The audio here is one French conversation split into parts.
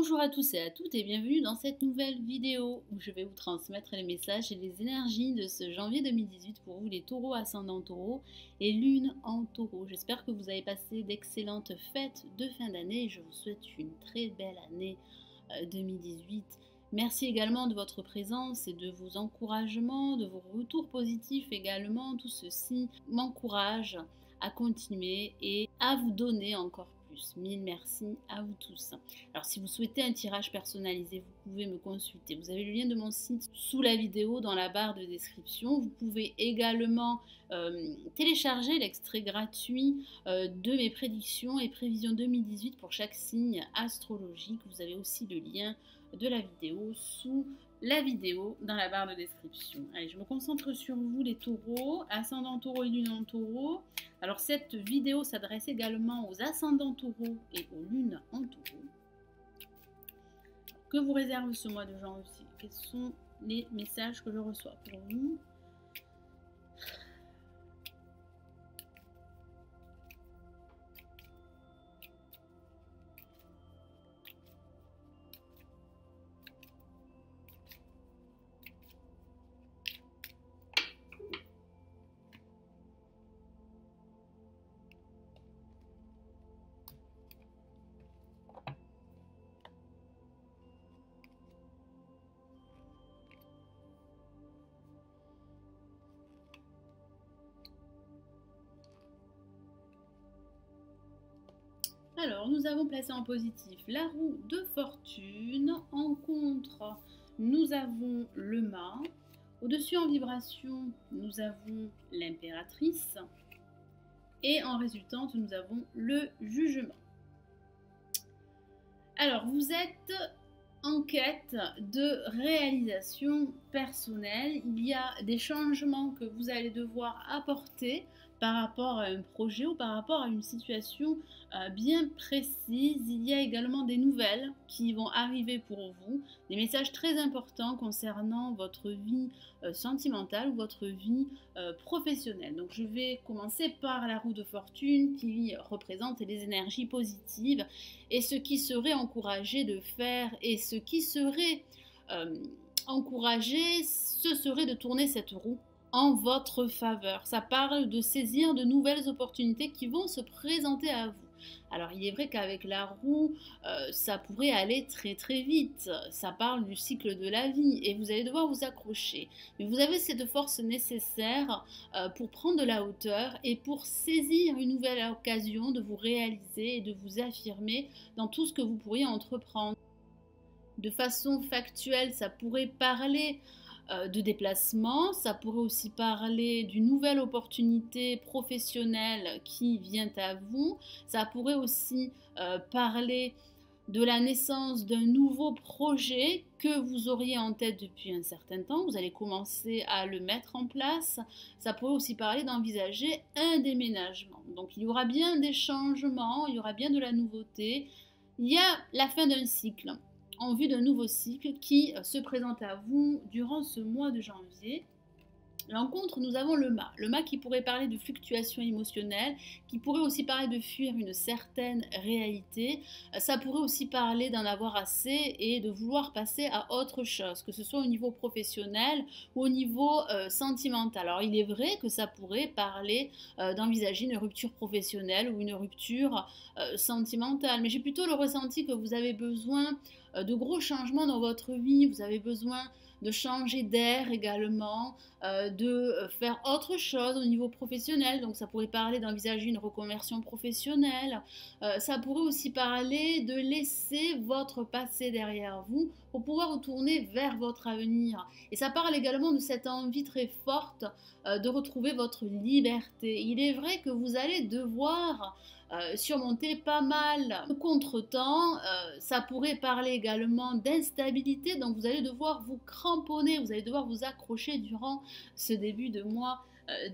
Bonjour à tous et à toutes et bienvenue dans cette nouvelle vidéo où je vais vous transmettre les messages et les énergies de ce janvier 2018 pour vous les taureaux ascendant taureau et lune en taureau. J'espère que vous avez passé d'excellentes fêtes de fin d'année et je vous souhaite une très belle année 2018. Merci également de votre présence et de vos encouragements, de vos retours positifs également. Tout ceci m'encourage à continuer et à vous donner encore plus. Mille merci à vous tous. Alors si vous souhaitez un tirage personnalisé, vous pouvez me consulter. Vous avez le lien de mon site sous la vidéo dans la barre de description. Vous pouvez également télécharger l'extrait gratuit de mes prédictions et prévisions 2018 pour chaque signe astrologique. Vous avez aussi le lien de la vidéo sous la vidéo dans la barre de description. Allez, je me concentre sur vous les taureaux, ascendant taureau et lune en taureau. Alors cette vidéo s'adresse également aux ascendants taureaux et aux lunes en taureau. Que vous réserve ce mois de janvier? Quels sont les messages que je reçois pour vous? Alors, nous avons placé en positif la roue de fortune. En contre, nous avons le mât. Au-dessus en vibration, nous avons l'impératrice. Et en résultante, nous avons le jugement. Alors, vous êtes en quête de réalisation personnelle. Il y a des changements que vous allez devoir apporter par rapport à un projet ou par rapport à une situation bien précise. Il y a également des nouvelles qui vont arriver pour vous, des messages très importants concernant votre vie sentimentale ou votre vie professionnelle. Donc je vais commencer par la roue de fortune qui représente les énergies positives et ce qui serait encouragé de faire et ce qui serait encouragé, ce serait de tourner cette roue en votre faveur. Ça parle de saisir de nouvelles opportunités qui vont se présenter à vous. Alors il est vrai qu'avec la roue, ça pourrait aller très très vite. Ça parle du cycle de la vie et vous allez devoir vous accrocher. Mais vous avez cette force nécessaire pour prendre de la hauteur et pour saisir une nouvelle occasion de vous réaliser et de vous affirmer dans tout ce que vous pourriez entreprendre. De façon factuelle, ça pourrait parler de déplacement, ça pourrait aussi parler d'une nouvelle opportunité professionnelle qui vient à vous, ça pourrait aussi parler de la naissance d'un nouveau projet que vous auriez en tête depuis un certain temps, vous allez commencer à le mettre en place, ça pourrait aussi parler d'envisager un déménagement. Donc il y aura bien des changements, il y aura bien de la nouveauté, il y a la fin d'un cycle en vue d'un nouveau cycle qui se présente à vous durant ce mois de janvier. L'encontre, nous avons le mât qui pourrait parler de fluctuations émotionnelles, qui pourrait aussi parler de fuir une certaine réalité, ça pourrait aussi parler d'en avoir assez et de vouloir passer à autre chose, que ce soit au niveau professionnel ou au niveau sentimental. Alors il est vrai que ça pourrait parler d'envisager une rupture professionnelle ou une rupture sentimentale, mais j'ai plutôt le ressenti que vous avez besoin de gros changements dans votre vie, vous avez besoin de changer d'air également, de faire autre chose au niveau professionnel. Donc ça pourrait parler d'envisager une reconversion professionnelle. Ça pourrait aussi parler de laisser votre passé derrière vous pour pouvoir vous tourner vers votre avenir. Et ça parle également de cette envie très forte de retrouver votre liberté. Il est vrai que vous allez devoir surmonter pas mal de contretemps, ça pourrait parler également d'instabilité, donc vous allez devoir vous cramponner, vous allez devoir vous accrocher durant ce début de mois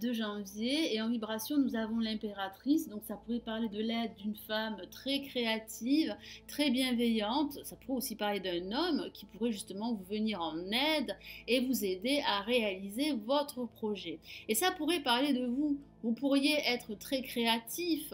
de janvier. Et en vibration, nous avons l'impératrice, donc ça pourrait parler de l'aide d'une femme très créative, très bienveillante. Ça pourrait aussi parler d'un homme qui pourrait justement vous venir en aide et vous aider à réaliser votre projet. Et ça pourrait parler de vous Vous pourriez être très créatif,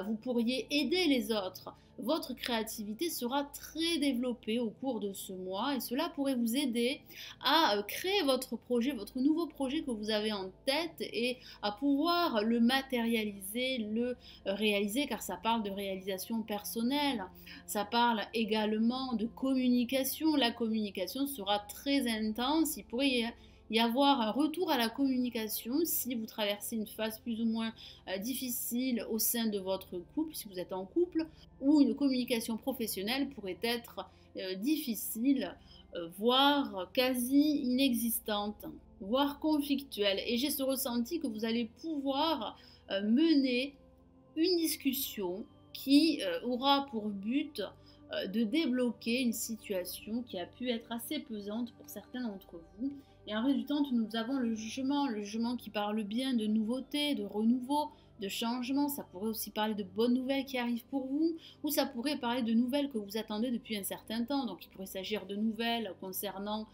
vous pourriez aider les autres. Votre créativité sera très développée au cours de ce mois et cela pourrait vous aider à créer votre projet, votre nouveau projet que vous avez en tête et à pouvoir le matérialiser, le réaliser car ça parle de réalisation personnelle. Ça parle également de communication. La communication sera très intense. Il pourrait y avoir un retour à la communication si vous traversez une phase plus ou moins difficile au sein de votre couple, si vous êtes en couple, ou une communication professionnelle pourrait être difficile, voire quasi inexistante, voire conflictuelle. Et j'ai ce ressenti que vous allez pouvoir mener une discussion qui aura pour but de débloquer une situation qui a pu être assez pesante pour certains d'entre vous. Et en résultant, nous avons le jugement qui parle bien de nouveauté, de renouveau, de changement. Ça pourrait aussi parler de bonnes nouvelles qui arrivent pour vous, ou ça pourrait parler de nouvelles que vous attendez depuis un certain temps. Donc il pourrait s'agir de nouvelles concernant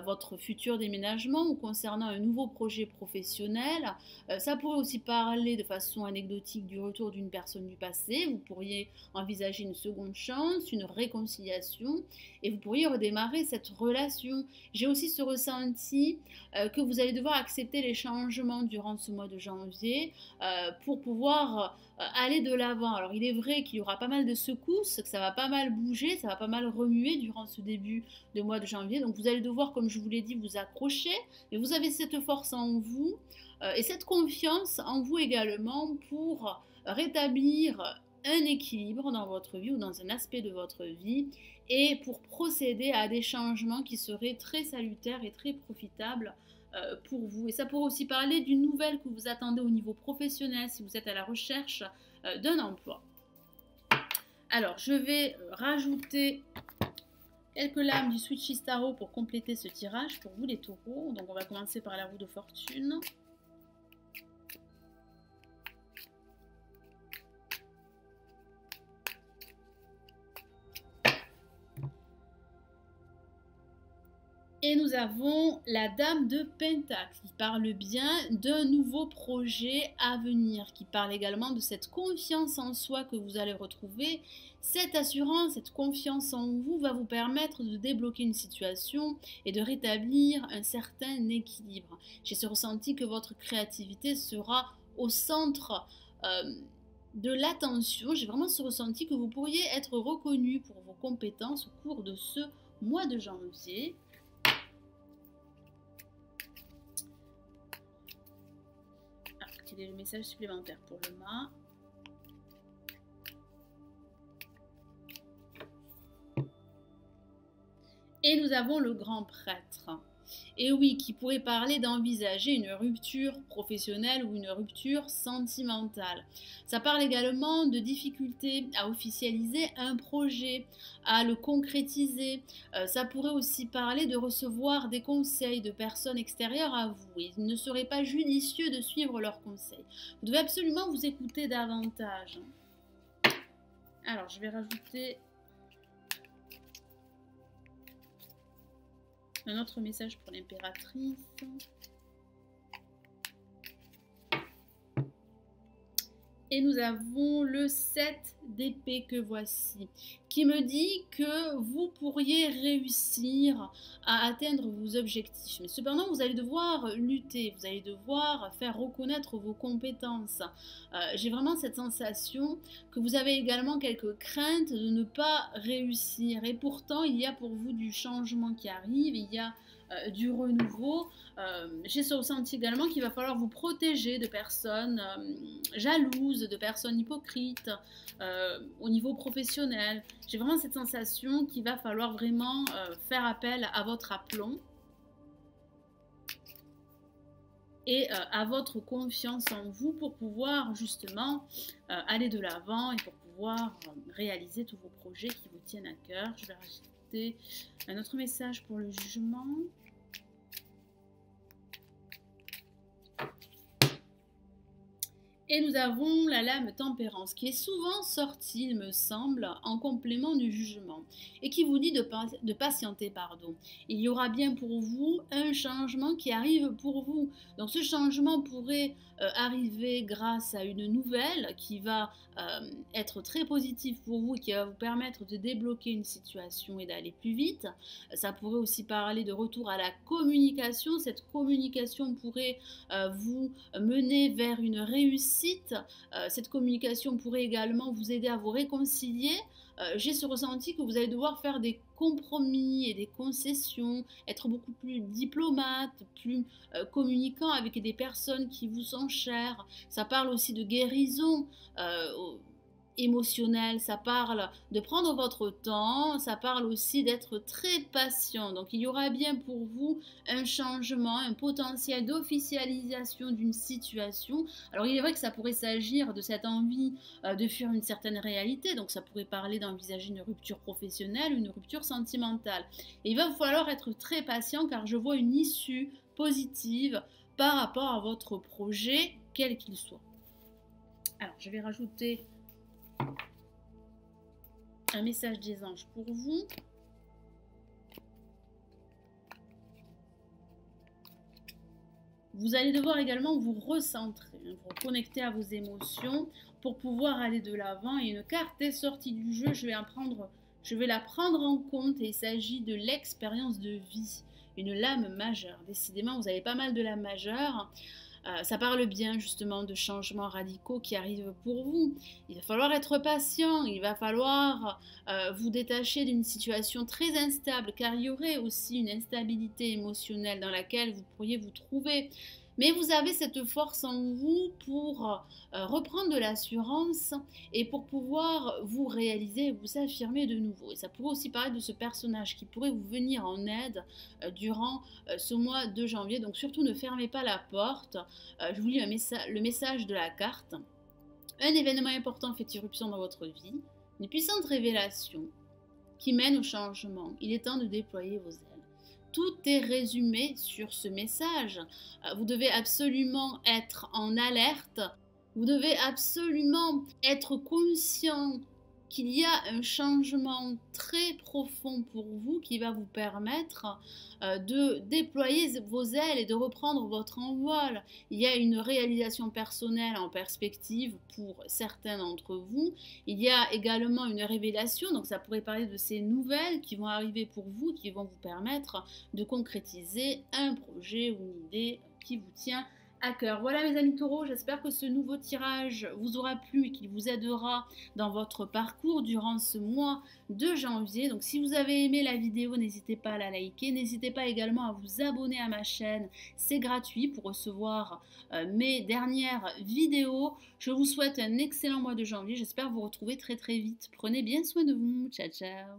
votre futur déménagement ou concernant un nouveau projet professionnel. Ça pourrait aussi parler de façon anecdotique du retour d'une personne du passé. Vous pourriez envisager une seconde chance, une réconciliation, et vous pourriez redémarrer cette relation. J'ai aussi ce ressenti que vous allez devoir accepter les changements durant ce mois de janvier pour pouvoir aller de l'avant. Alors il est vrai qu'il y aura pas mal de secousses, que ça va pas mal bouger, ça va pas mal remuer durant ce début de mois de janvier. Donc vous allez devoir, comme je vous l'ai dit, vous accrocher. Mais vous avez cette force en vous et cette confiance en vous également pour rétablir un équilibre dans votre vie ou dans un aspect de votre vie et pour procéder à des changements qui seraient très salutaires et très profitables pour vous. Et ça pourrait aussi parler d'une nouvelle que vous attendez au niveau professionnel si vous êtes à la recherche d'un emploi. Alors, je vais rajouter quelques lames du Switchy Tarot pour compléter ce tirage pour vous les taureaux. Donc, on va commencer par la roue de fortune. Et nous avons la Dame de Pentacle qui parle bien d'un nouveau projet à venir, qui parle également de cette confiance en soi que vous allez retrouver. Cette assurance, cette confiance en vous va vous permettre de débloquer une situation et de rétablir un certain équilibre. J'ai ce ressenti que votre créativité sera au centre de l'attention. J'ai vraiment ce ressenti que vous pourriez être reconnu pour vos compétences au cours de ce mois de janvier. Le message supplémentaire pour le mât. Et nous avons le grand prêtre. Et oui, qui pourrait parler d'envisager une rupture professionnelle ou une rupture sentimentale. Ça parle également de difficultés à officialiser un projet, à le concrétiser. Ça pourrait aussi parler de recevoir des conseils de personnes extérieures à vous. Il ne serait pas judicieux de suivre leurs conseils. Vous devez absolument vous écouter davantage. Alors, je vais rajouter un autre message pour l'impératrice. Et nous avons le 7 d'épée que voici, qui me dit que vous pourriez réussir à atteindre vos objectifs. Mais cependant, vous allez devoir lutter, vous allez devoir faire reconnaître vos compétences. J'ai vraiment cette sensation que vous avez également quelques craintes de ne pas réussir. Et pourtant, il y a pour vous du changement qui arrive, il y a du renouveau. J'ai ce ressenti également qu'il va falloir vous protéger de personnes jalouses, de personnes hypocrites au niveau professionnel. J'ai vraiment cette sensation qu'il va falloir vraiment faire appel à votre aplomb et à votre confiance en vous pour pouvoir justement aller de l'avant et pour pouvoir réaliser tous vos projets qui vous tiennent à cœur. Je vais rajouter un autre message pour le jugement. Et nous avons la lame tempérance qui est souvent sortie, il me semble, en complément du jugement et qui vous dit de patienter. Pardon. Il y aura bien pour vous un changement qui arrive pour vous. Donc ce changement pourrait arriver grâce à une nouvelle qui va être très positive pour vous et qui va vous permettre de débloquer une situation et d'aller plus vite. Ça pourrait aussi parler de retour à la communication. Cette communication pourrait vous mener vers une réussite. Cette communication pourrait également vous aider à vous réconcilier. J'ai ce ressenti que vous allez devoir faire des compromis et des concessions, être beaucoup plus diplomate, plus communicant avec des personnes qui vous sont chères. Ça parle aussi de guérison. Émotionnel, ça parle de prendre votre temps, ça parle aussi d'être très patient. Donc il y aura bien pour vous un changement, un potentiel d'officialisation d'une situation. Alors il est vrai que ça pourrait s'agir de cette envie de fuir une certaine réalité, donc ça pourrait parler d'envisager une rupture professionnelle, une rupture sentimentale. Et il va vous falloir être très patient car je vois une issue positive par rapport à votre projet, quel qu'il soit. Alors je vais rajouter un message des anges pour vous. Vous allez devoir également vous recentrer, vous reconnecter à vos émotions pour pouvoir aller de l'avant. Et une carte est sortie du jeu, je vais la prendre en compte et il s'agit de l'expérience de vie, une lame majeure. Décidément, vous avez pas mal de lames majeures. Ça parle bien justement de changements radicaux qui arrivent pour vous. Il va falloir être patient, il va falloir vous détacher d'une situation très instable car il y aurait aussi une instabilité émotionnelle dans laquelle vous pourriez vous trouver. Mais vous avez cette force en vous pour reprendre de l'assurance et pour pouvoir vous réaliser, vous affirmer de nouveau. Et ça pourrait aussi parler de ce personnage qui pourrait vous venir en aide durant ce mois de janvier. Donc surtout ne fermez pas la porte. Je vous lis le message de la carte. Un événement important fait irruption dans votre vie. Une puissante révélation qui mène au changement. Il est temps de déployer vos ailes. Tout est résumé sur ce message. Vous devez absolument être en alerte. Vous devez absolument être conscient qu'il y a un changement très profond pour vous qui va vous permettre de déployer vos ailes et de reprendre votre envol. Il y a une réalisation personnelle en perspective pour certains d'entre vous. Il y a également une révélation, donc ça pourrait parler de ces nouvelles qui vont arriver pour vous, qui vont vous permettre de concrétiser un projet ou une idée qui vous tient à cœur. Voilà mes amis taureaux, j'espère que ce nouveau tirage vous aura plu et qu'il vous aidera dans votre parcours durant ce mois de janvier. Donc si vous avez aimé la vidéo, n'hésitez pas à la liker, n'hésitez pas également à vous abonner à ma chaîne, c'est gratuit pour recevoir mes dernières vidéos. Je vous souhaite un excellent mois de janvier, j'espère vous retrouver très très vite. Prenez bien soin de vous, ciao ciao.